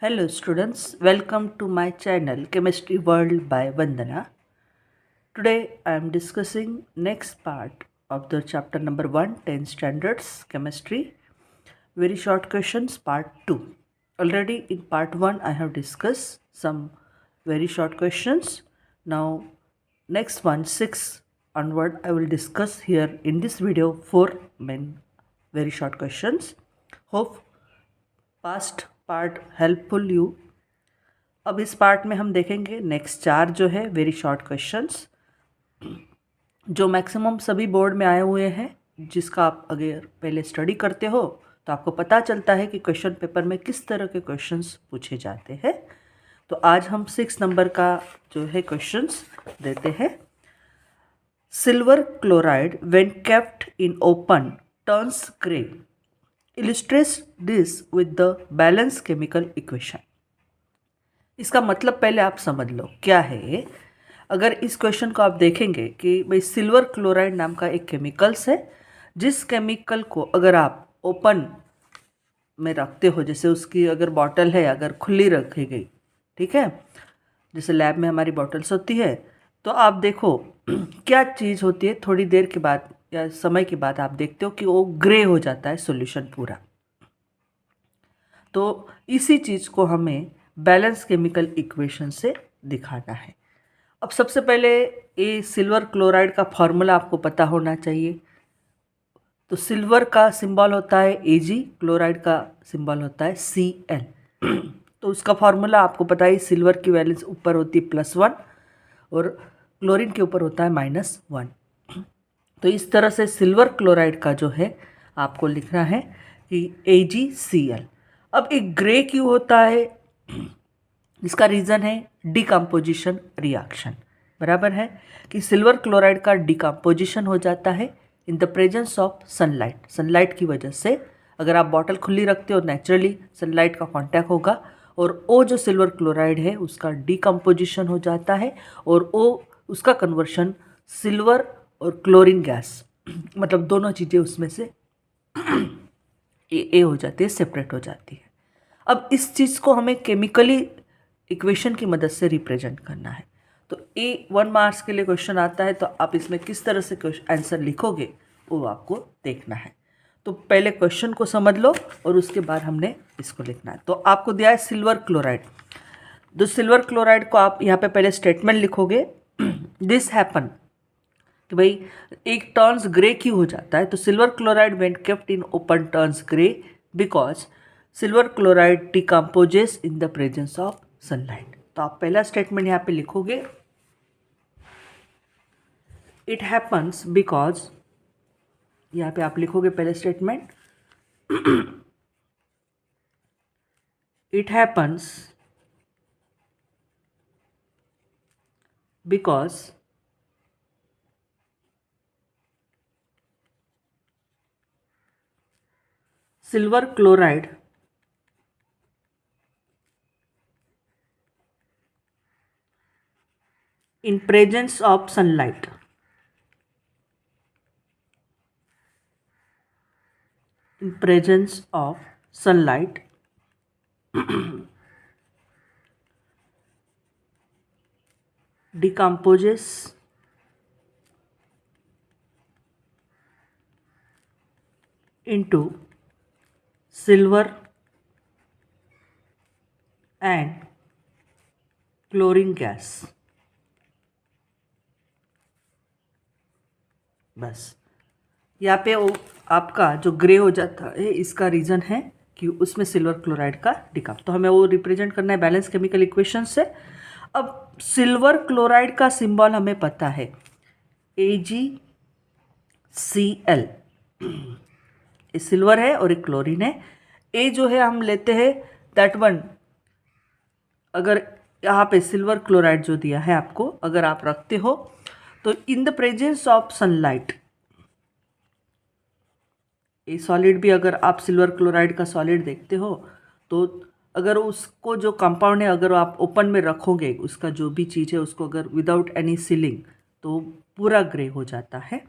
Hello students, welcome to my channel Chemistry World by Vandana. Today I am discussing next part of the chapter number 1, 10 Standards Chemistry. Very short questions, part 2. Already in part 1 I have discussed some very short questions. Now next one, 6 onward, I will discuss here in this video 4 main very short questions. Hope past part helpful you. अब इस part में हम देखेंगे next 4 जो है very short questions जो maximum सभी board में आए हुए हैं, जिसका आप अगर पहले स्टडी करते हो तो आपको पता चलता है कि क्वेश्चन पेपर में किस तरह के क्वेश्चंस पूछे जाते हैं। तो आज हम 6 नंबर का जो है क्वेश्चंस देते हैं। Silver chloride when kept in open turns grey, illustrates this with the balance chemical equation. इसका मतलब पहले आप समझ लो क्या है। अगर इस क्वेश्चन को आप देखेंगे कि भाई सिल्वर क्लोराइड नाम का एक केमिकल्स है, जिस केमिकल को अगर आप ओपन में रखते हो, जैसे उसकी अगर बॉटल है अगर खुली रखी गई, ठीक है, जैसे लैब में हमारी बॉटल्स होती है, तो आप देखो क्या चीज़ होती है, थोड़ी देर के बाद या समय के बाद आप देखते हो कि वो ग्रे हो जाता है सॉल्यूशन पूरा। तो इसी चीज़ को हमें बैलेंस केमिकल इक्वेशन से दिखाना है। अब सबसे पहले ये सिल्वर क्लोराइड का फॉर्मूला आपको पता होना चाहिए। तो सिल्वर का सिंबल होता है Ag, क्लोराइड का सिंबल होता है Cl। तो उसका फॉर्मूला आपको पता है, सिल्वर की वैलेंस ऊपर होती है +1 और क्लोरीन के ऊपर होता है -1। तो इस तरह से सिल्वर क्लोराइड का जो है आपको लिखना है कि AgCl। अब एक ग्रे क्यों होता है, इसका रीज़न है डिकम्पोजिशन रिएक्शन। बराबर है कि सिल्वर क्लोराइड का डिकम्पोजिशन हो जाता है in the presence of sunlight. Sunlight की वजह से अगर आप बॉटल खुली रखते हो, नेचुरली सनलाइट का कांटेक्ट होगा और वो जो सिल्वर क्लोराइड है उसका डिकम्पोजिशन हो जाता है और वो उसका कन्वर्शन सिल्वर और क्लोरीन गैस मतलब दोनों चीज़ें उसमें से ए हो जाती है, सेपरेट हो जाती है। अब इस चीज़ को हमें केमिकली इक्वेशन की मदद से रिप्रेजेंट करना है। तो 1 मार्क्स के लिए क्वेश्चन आता है, तो आप इसमें किस तरह से आंसर लिखोगे वो आपको देखना है। तो पहले क्वेश्चन को समझ लो और उसके बाद हमने इसको लिखना है। तो आपको दिया है सिल्वर क्लोराइड। तो सिल्वर क्लोराइड को आप यहाँ पे पहले स्टेटमेंट लिखोगे, दिस हैपन, कि भाई एक टर्न्स ग्रे क्यों हो जाता है। तो silver chloride when kept in open turns grey because silver chloride decomposes in the presence of sunlight. तो आप पहला स्टेटमेंट यहाँ पे लिखोगे, इट हैपन्स बिकॉज, यहाँ पे आप लिखोगे पहले statement, it happens because silver chloride in presence of sunlight, in presence of sunlight decomposes into silver and chlorine gas। बस यहाँ पे वो आपका जो ग्रे हो जाता है, इसका रीज़न है कि उसमें सिल्वर क्लोराइड का डिकम्प, तो हमें वो रिप्रेजेंट करना है बैलेंस केमिकल इक्वेशन से। अब सिल्वर क्लोराइड का सिंबल हमें पता है AgCl, ये सिल्वर है और एक क्लोरीन है। ए जो है हम लेते हैं दैट वन, अगर यहाँ पे सिल्वर क्लोराइड जो दिया है आपको अगर आप रखते हो तो in the presence of sunlight, ये सॉलिड भी अगर आप सिल्वर क्लोराइड का सॉलिड देखते हो तो अगर उसको जो कंपाउंड है अगर आप ओपन में रखोगे, उसका जो भी चीज़ है उसको अगर विदाउट एनी सीलिंग, तो पूरा ग्रे हो जाता है।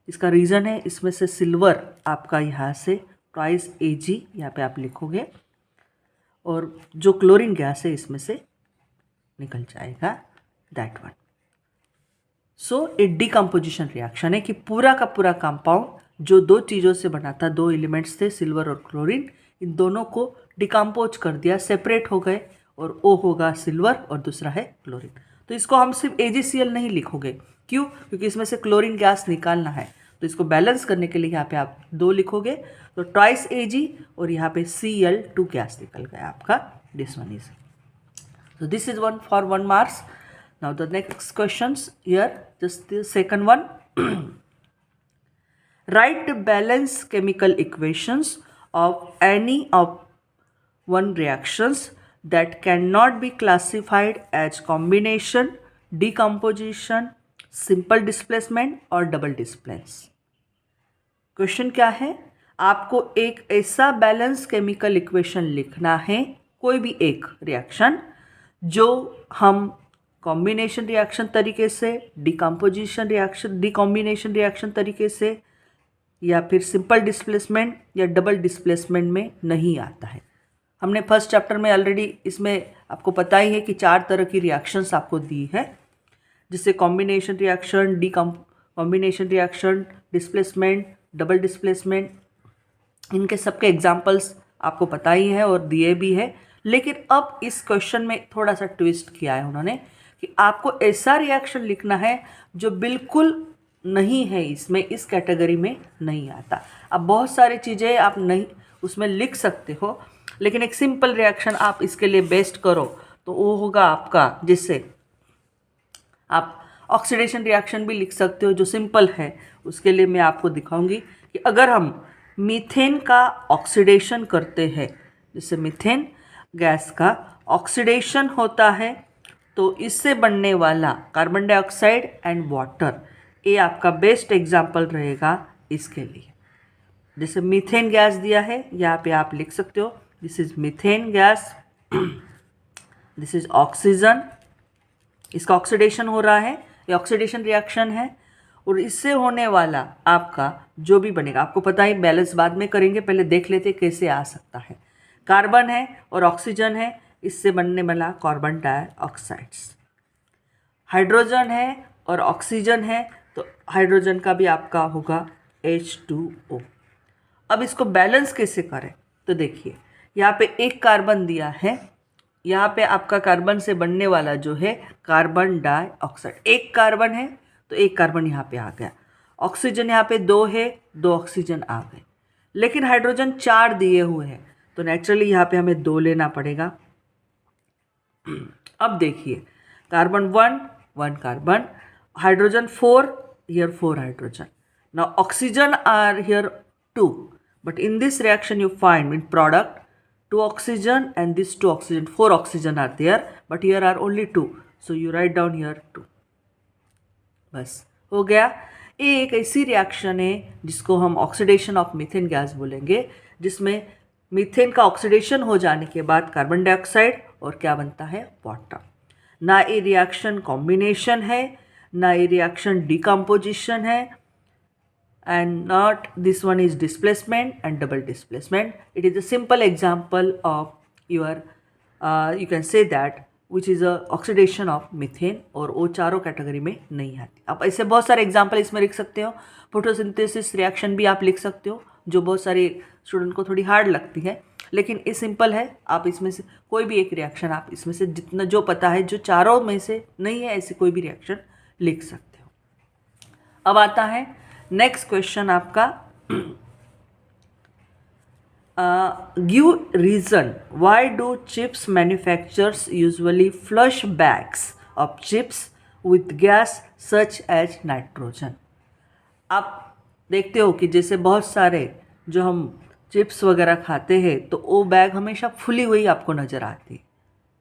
इसका रीज़न है इसमें से सिल्वर आपका यहाँ से ट्वाइस Ag यहाँ पे आप लिखोगे और जो क्लोरीन गैस है इसमें से निकल जाएगा, दैट वन। सो एक डिकम्पोजिशन रिएक्शन है कि पूरा का पूरा कंपाउंड जो दो चीज़ों से बना था, दो एलिमेंट्स थे सिल्वर और क्लोरीन, इन दोनों को डिकम्पोज कर दिया, सेपरेट हो गए, और ओ होगा सिल्वर और दूसरा है क्लोरीन। तो इसको हम सिर्फ AgCl नहीं लिखोगे, क्यों? क्योंकि इसमें से क्लोरीन गैस निकालना है, तो इसको बैलेंस करने के लिए यहाँ पे आप 2 लिखोगे, तो ट्वाइस Ag और यहाँ पे Cl2 गैस निकल गया आपका, this one is. So this is one for 1 marks. Now the next questions here, just the second one. Write the balance chemical equations of any of one reactions that cannot be classified as combination, decomposition, simple displacement or double displacement. Question क्या है? आपको एक ऐसा balance chemical equation लिखना है, कोई भी एक रिएक्शन जो हम कॉम्बिनेशन रिएक्शन तरीके से, डिकम्पोजिशन रिएक्शन, डिकॉम्बिनेशन रिएक्शन तरीके से, या फिर सिंपल डिस्प्लेसमेंट या डबल डिस्प्लेसमेंट में नहीं आता है। हमने फर्स्ट चैप्टर में ऑलरेडी इसमें आपको पता ही है कि 4 तरह की रिएक्शंस आपको दी है, जिससे combination reaction, combination reaction, displacement, double displacement, इनके सबके एग्जाम्पल्स आपको पता ही है और दिए भी है। लेकिन अब इस क्वेश्चन में थोड़ा सा ट्विस्ट किया है उन्होंने कि आपको ऐसा रिएक्शन लिखना है जो बिल्कुल नहीं है, इसमें इस कैटेगरी में नहीं आता। अब बहुत सारी चीज़ें आप नहीं उसमें लिख सकते हो, लेकिन एक सिंपल रिएक्शन आप इसके लिए बेस्ट करो तो वो होगा आपका, जिससे आप ऑक्सीडेशन रिएक्शन भी लिख सकते हो जो सिंपल है। उसके लिए मैं आपको दिखाऊंगी कि अगर हम मीथेन का ऑक्सीडेशन करते हैं, जैसे मीथेन गैस का ऑक्सीडेशन होता है, तो इससे बनने वाला कार्बन डाइऑक्साइड एंड वाटर, ये आपका बेस्ट एग्जाम्पल रहेगा इसके लिए। जैसे मीथेन गैस दिया है, यहाँ पे आप लिख सकते हो this is methane gas, this is oxygen, इसका ऑक्सीडेशन हो रहा है, ये ऑक्सीडेशन रिएक्शन है, और इससे होने वाला आपका जो भी बनेगा, आपको पता है बैलेंस बाद में करेंगे, पहले देख लेते कैसे आ सकता है। कार्बन है और ऑक्सीजन है, इससे बनने वाला कार्बन डाइऑक्साइड्स। हाइड्रोजन है और ऑक्सीजन है, तो हाइड्रोजन का भी आपका होगा H2O। अब इसको बैलेंस कैसे करें? तो देखिए यहाँ पे एक कार्बन दिया है, यहाँ पे आपका कार्बन से बनने वाला जो है कार्बन डाइऑक्साइड, एक कार्बन है तो एक कार्बन यहाँ पे आ गया। ऑक्सीजन यहाँ पे 2 है, 2 ऑक्सीजन आ गए, लेकिन हाइड्रोजन 4 दिए हुए हैं, तो नेचुरली यहाँ पे हमें 2 लेना पड़ेगा। अब देखिए carbon 1 carbon, hydrogen 4, here 4 hydrogen. Now oxygen are here 2, but in this reaction you find in product 2 oxygen and this 2 oxygen, 4 oxygen are there, but here are only 2, so you write down here 2। बस हो गया। ये एक ऐसी reaction है जिसको हम oxidation of methane gas बोलेंगे, जिसमें मीथेन का ऑक्सीडेशन हो जाने के बाद कार्बन डाइऑक्साइड और क्या बनता है, वाटर। ना ये रिएक्शन कॉम्बिनेशन है, ना ये रिएक्शन डिकम्पोजिशन है, and not this one is displacement and double displacement. It is a simple example of your you can say that which is a oxidation of methane, और वो चारों category में नहीं आती। आप ऐसे बहुत सारे एग्जाम्पल इसमें लिख सकते हो। फोटोसिंथेसिस रिएक्शन भी आप लिख सकते हो, जो बहुत सारे स्टूडेंट को थोड़ी हार्ड लगती है, लेकिन ये सिंपल है। आप इसमें से कोई भी एक रिएक्शन, आप इसमें से जितना जो पता है, जो चारों में से नहीं है, ऐसी कोई भी रिएक्शन लिख सकते हो। अब आता है नेक्स्ट क्वेश्चन आपका, give reason why do chips manufacturers usually flush bags of chips with gas such as nitrogen. आप देखते हो कि जैसे बहुत सारे जो हम चिप्स वगैरह खाते हैं तो वो बैग हमेशा फुली हुई आपको नज़र आती है,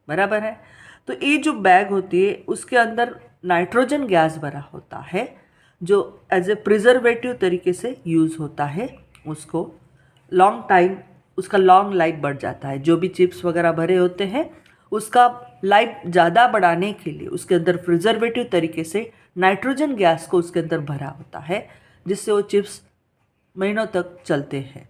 बराबर है। तो ये जो बैग होती है उसके अंदर नाइट्रोजन गैस भरा होता है, जो एज ए प्रिजर्वेटिव तरीके से यूज़ होता है। उसको लॉन्ग टाइम, उसका लॉन्ग लाइफ बढ़ जाता है। जो भी चिप्स वगैरह भरे होते हैं उसका लाइफ ज़्यादा बढ़ाने के लिए उसके अंदर प्रिजर्वेटिव तरीके से नाइट्रोजन गैस को उसके अंदर भरा होता है, जिससे वो चिप्स महीनों तक चलते हैं,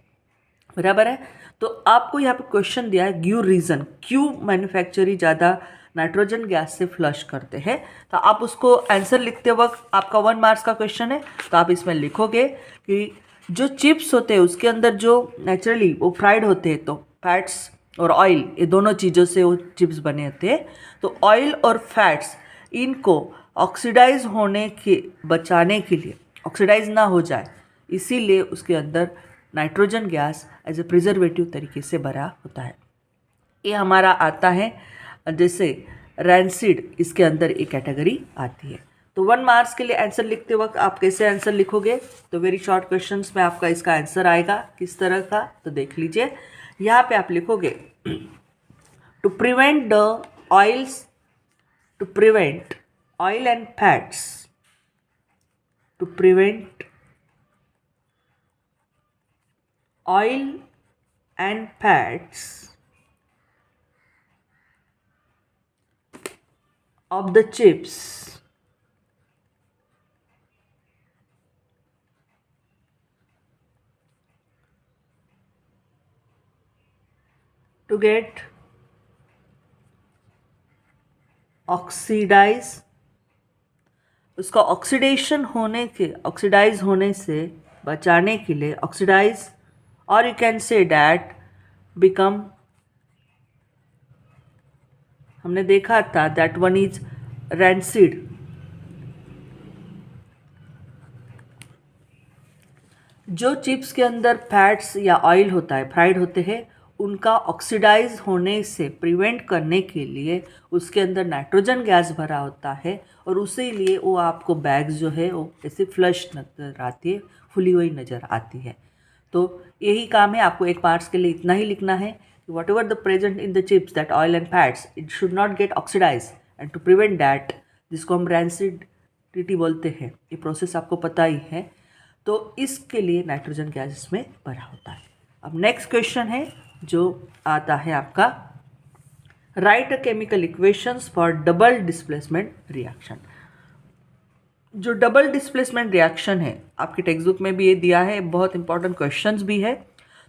बराबर है। तो आपको यहाँ पे क्वेश्चन दिया है गिव रीज़न क्यों मैन्युफैक्चरर ज़्यादा नाइट्रोजन गैस से फ्लश करते हैं। तो आप उसको आंसर लिखते वक्त, आपका 1 मार्क्स का क्वेश्चन है, तो आप इसमें लिखोगे कि जो चिप्स होते हैं उसके अंदर जो नेचुरली वो फ्राइड होते हैं, तो फैट्स और ऑयल ये दोनों चीज़ों से वो चिप्स बने होते हैं। तो ऑयल और फैट्स इनको ऑक्सीडाइज होने के बचाने के लिए, ऑक्सीडाइज ना हो जाए इसीलिए उसके अंदर nitrogen gas as a preservative तरीके से भरा होता है। ये हमारा आता है जैसे रैंसिड, इसके अंदर एक कैटेगरी आती है। तो 1 मार्क्स के लिए आंसर लिखते वक्त आप कैसे आंसर लिखोगे, तो वेरी शॉर्ट क्वेश्चंस में आपका इसका आंसर आएगा किस तरह का, तो देख लीजिए। यहाँ पे आप लिखोगे to prevent the oils, to prevent oil and fats, to prevent oil and fats of the chips to get oxidize, उसका ऑक्सीडेशन होने के, ऑक्सीडाइज होने से बचाने के लिए ऑक्सीडाइज, और you can say that become, हमने देखा था दैट वन इज रैंसिड। जो चिप्स के अंदर फैट्स या ऑयल होता है, फ्राइड होते हैं, उनका ऑक्सीडाइज होने से प्रिवेंट करने के लिए उसके अंदर नाइट्रोजन गैस भरा होता है, और उसी लिए वो आपको बैग्स जो है वो ऐसे फ्लश नजर आती है, फुली हुई नज़र आती है। तो यही काम है, आपको 1 मार्क्स के लिए इतना ही लिखना है कि whatever the present in the chips that oil and fats it should not get oxidise and to prevent that, जिसको हम रैंसिडिटी बोलते हैं, ये प्रोसेस आपको पता ही है। तो इसके लिए नाइट्रोजन गैस इसमें भरा होता है। अब नेक्स्ट क्वेश्चन है जो आता है आपका, right a chemical equations for double displacement reaction. जो डबल डिस्प्लेसमेंट रिएक्शन है आपकी टेक्स्ट बुक में भी ये दिया है, बहुत इंपॉर्टेंट क्वेश्चंस भी है।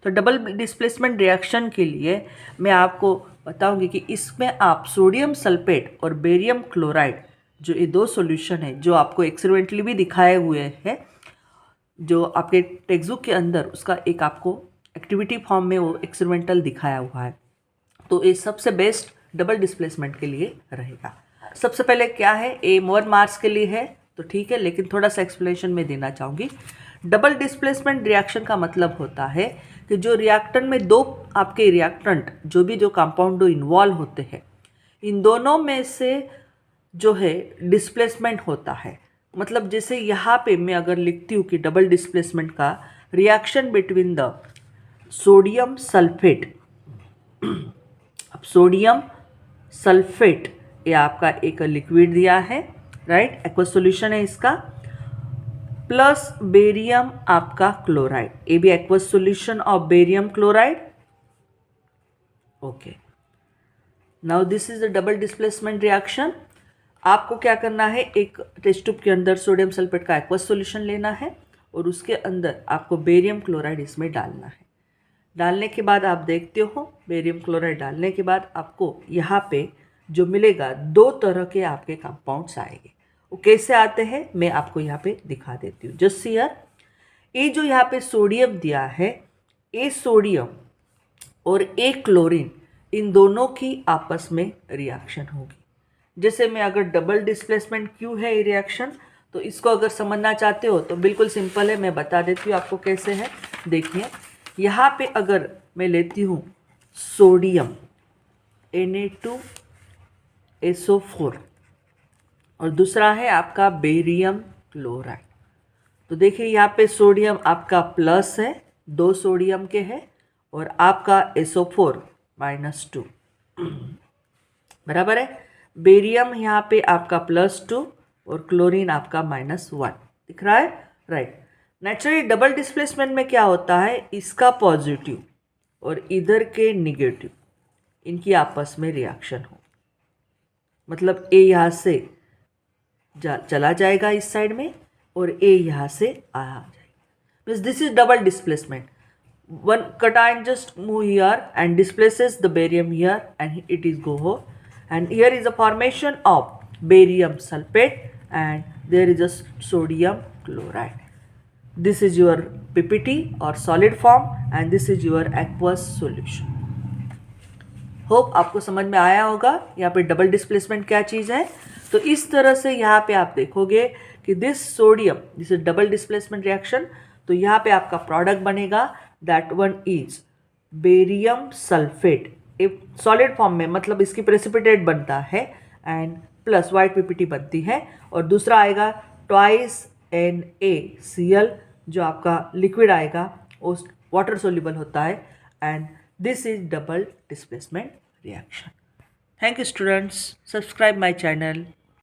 तो डबल डिस्प्लेसमेंट रिएक्शन के लिए मैं आपको बताऊंगी कि इसमें आप सोडियम सल्फेट और बेरियम क्लोराइड, जो ये 2 सॉल्यूशन है जो आपको एक्सपेरिमेंटली भी दिखाए हुए हैं, जो आपके टेक्स्ट बुक के अंदर उसका एक आपको एक्टिविटी फॉर्म में वो एक्सपेरिमेंटल दिखाया हुआ है। तो ये सबसे बेस्ट डबल डिस्प्लेसमेंट के लिए रहेगा। सबसे पहले क्या है, ए 1 मार्क्स के लिए है तो ठीक है, लेकिन थोड़ा सा एक्सप्लेनेशन में देना चाहूँगी। डबल डिस्प्लेसमेंट रिएक्शन का मतलब होता है कि जो रिएक्टेंट में 2 आपके रिएक्टेंट जो कंपाउंड इन्वॉल्व होते हैं, इन दोनों में से जो है डिस्प्लेसमेंट होता है। मतलब जैसे यहाँ पे मैं अगर लिखती हूँ कि डबल डिस्प्लेसमेंट का reaction between the sodium sulphate, अब सोडियम सल्फेट ये आपका एक लिक्विड दिया है, राइट, एक्वस सॉल्यूशन है इसका, प्लस बेरियम आपका क्लोराइड, ये भी aqueous solution of barium chloride. Okay, now this is the double displacement reaction. आपको क्या करना है, एक टेस्ट ट्यूब के अंदर सोडियम सल्फेट का एक्वस सॉल्यूशन लेना है और उसके अंदर आपको बेरियम क्लोराइड इसमें डालना है। डालने के बाद आप देखते हो, बेरियम क्लोराइड डालने के बाद आपको यहाँ पे जो मिलेगा 2 तरह के आपके कंपाउंड्स आएंगे। वो कैसे आते हैं मैं आपको यहाँ पे दिखा देती हूँ। जस्ट हियर, ये जो यहाँ पे सोडियम दिया है, ये सोडियम और एक क्लोरीन, इन दोनों की आपस में रिएक्शन होगी। जैसे मैं अगर डबल डिस्प्लेसमेंट क्यों है ये रिएक्शन, तो इसको अगर समझना चाहते हो तो बिल्कुल सिंपल है, मैं बता देती हूँ आपको कैसे है। देखिए यहाँ पे अगर मैं लेती हूँ सोडियम Na2SO4 और दूसरा है आपका बेरियम क्लोराइड, तो देखिए यहाँ पे सोडियम आपका प्लस है, 2 सोडियम के है, और आपका SO4 -2 बराबर है। बेरियम यहाँ पे आपका +2 और क्लोरीन आपका -1 दिख रहा है, राइट। नेचुरली डबल डिस्प्लेसमेंट में क्या होता है, इसका पॉजिटिव और इधर के निगेटिव, इनकी आपस में रिएक्शन हो, मतलब ए यहाँ से चला जाएगा इस साइड में और ए यहाँ से आ जाएगा, means this is double displacement. one cation just move here and displaces the barium here and it is go, and here is a formation of barium sulfate and there is a sodium chloride. This is your PPT or solid form and this is your aqueous solution. Hope आपको समझ में आया होगा यहाँ पे double displacement क्या चीज़ है. तो इस तरह से यहाँ पे आप देखोगे कि this sodium, this is double displacement reaction. तो यहाँ पे आपका प्रोडक्ट बनेगा that one is barium sulphate solid form में, मतलब इसकी प्रेसिपिटेट बनता है एंड प्लस वाइट पीपीटी बनती है. और दूसरा आएगा ट्वाइस NaCl जो आपका लिक्विड आएगा वो वाटर सोल्यूबल होता है and this is double displacement reaction. Thank you students. Subscribe my channel.